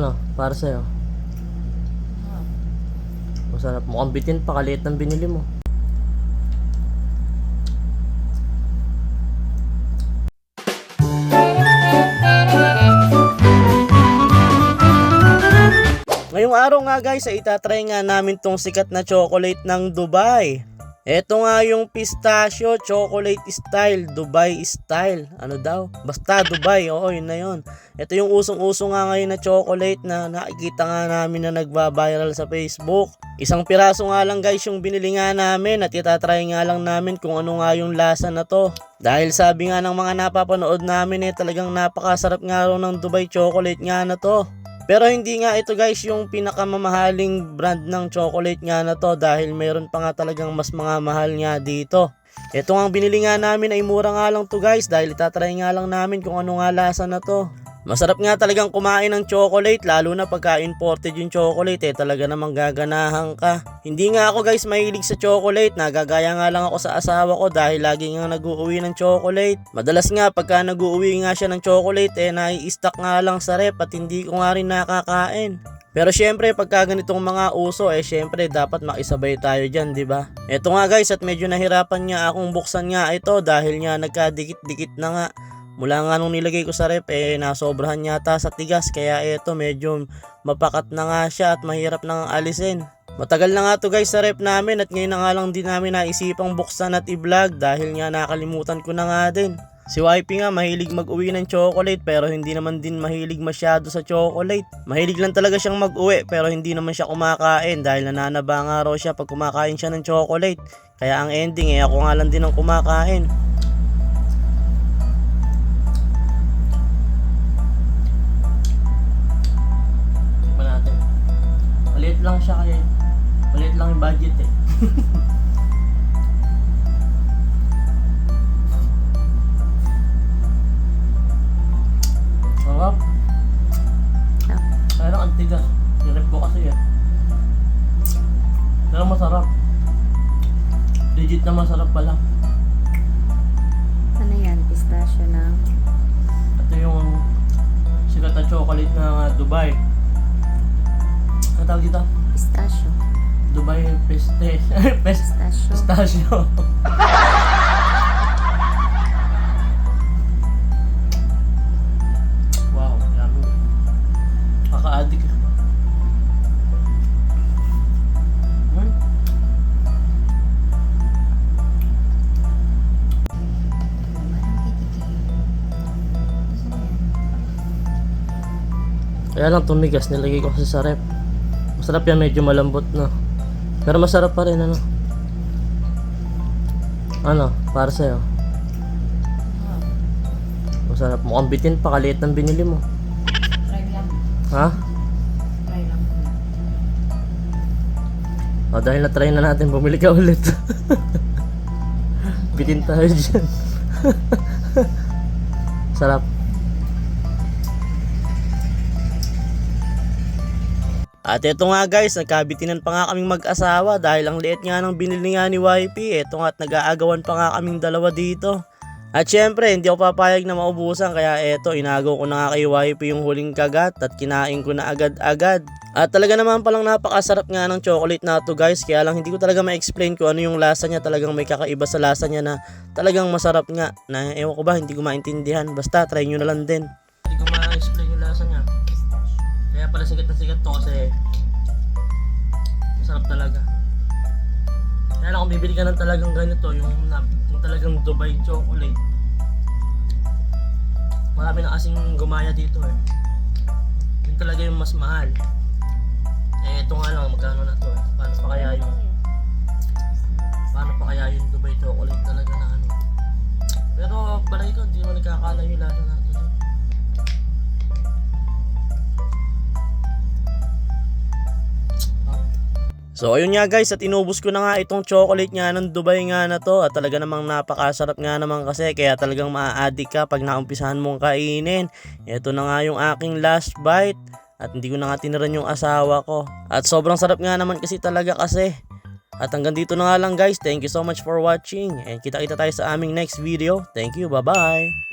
Ano? Para sa'yo. Masarap. Mukhang bitin pa. Kaliit ng binili mo. Ngayong araw nga guys ay itatry nga namin tong sikat na chocolate ng Dubai. Ito nga yung pistachio chocolate style, Dubai style. Ano daw? Basta Dubai, oo yun na yun. Ito yung usong-uso nga ngayon na chocolate na nakikita nga namin na nagba-viral sa Facebook. Isang piraso nga lang guys yung binili nga namin at itatry nga lang namin kung ano nga yung lasa na to. Dahil sabi nga ng mga napapanood namin talagang napakasarap nga raw ng Dubai chocolate nga na to. Pero hindi nga ito guys yung pinakamamahaling brand ng chocolate nga na to dahil meron pa nga talagang mas mga mahal nga dito. Ito nga binili nga namin ay mura nga lang to guys dahil itatry nga lang namin kung ano nga lasa na to. Masarap nga talagang kumain ng chocolate lalo na pagka imported yung chocolate talaga namang gaganahan ka. Hindi nga ako guys mahilig sa chocolate, nagagaya nga lang ako sa asawa ko dahil lagi nga nag-uuwi ng chocolate. Madalas nga pagka nag-uuwi nga siya ng chocolate nai-stock nga lang sa rep at hindi ko nga rin nakakain. Pero syempre pagka ganitong mga uso syempre dapat makisabay tayo dyan, di ba? Eto nga guys at medyo nahirapan nga akong buksan nga ito dahil nga nagkadikit-dikit na nga. Mula nga nung nilagay ko sa rep nasobrahan yata sa tigas kaya ito medyo mapakat na nga siya at mahirap nang alisin. Matagal na nga to guys sa rep namin at ngayon na nga lang din namin naisipang buksan at i-vlog dahil nga nakalimutan ko na nga din. Si Wifey nga mahilig mag-uwi ng chocolate pero hindi naman din mahilig masyado sa chocolate. Mahilig lang talaga siyang mag-uwi pero hindi naman siya kumakain dahil nananaba nga raw siya pag kumakain siya ng chocolate. Kaya ang ending ako nga lang din ang kumakain. Maliit lang siya kaya maliit lang yung budget Sarap. Kaya lang ang tigas. Nirep ko kasi pero masarap. Legit na masarap pala. Ano yan? Pistachio na? Ito yung sikat na chocolate na Dubai. Ano tawag dito? Pistachio. Dubai Pistachio. Pistachio. Wow, yummy. Kaka-addict. Kaya lang tumigas, nilagay ko kasi sa rep. Masarap yan, medyo malambot na. Pero masarap pa rin Ano? Para sa'yo. Masarap. Mukhang bitin pa, kaliit ng binili mo. Try lang. Ha? Try lang. Dahil na-try na natin, bumili ka ulit. Bitin tayo dyan. Sarap. At eto nga guys, nagkabitinan pa nga kaming mag-asawa dahil ang liit nga ng binili nga ni Wifey. Eto nga at nag-aagawan pa nga kaming dalawa dito. At syempre, hindi ako papayag na maubusan kaya eto, inagaw ko na nga kay Wifey yung huling kagat at kinain ko na agad-agad. At talaga naman palang napakasarap nga ng chocolate na to guys, kaya lang hindi ko talaga ma-explain kung ano yung lasa niya. Talagang may kakaiba sa lasa niya na talagang masarap nga. Na ewan ko ba, hindi ko maintindihan. Basta try nyo na lang din. Hindi ko ma-explain yung lasa niya. Kaya pala sikat na sikat to kasi masarap talaga. Kaya lang kung bibili ka ng talagang ganito, yung talagang Dubai chocolate, marami na kasing gumaya dito yun talaga yung mas mahal. Ito nga lang, magkano na to paano pa kaya yung Dubai chocolate talaga na pero balay ko, hindi mo nagkakala yung lasa natin. So ayun nga guys, at inubos ko na nga itong chocolate nga ng Dubai nga na to. At talaga namang napakasarap nga naman kasi, kaya talagang maa-addict ka pag naumpisahan mong kainin. Ito na nga yung aking last bite. At hindi ko na nga tiniran yung asawa ko. At sobrang sarap nga naman kasi talaga kasi. At hanggang dito na nga lang guys. Thank you so much for watching. And kita-kita tayo sa aming next video. Thank you, bye bye.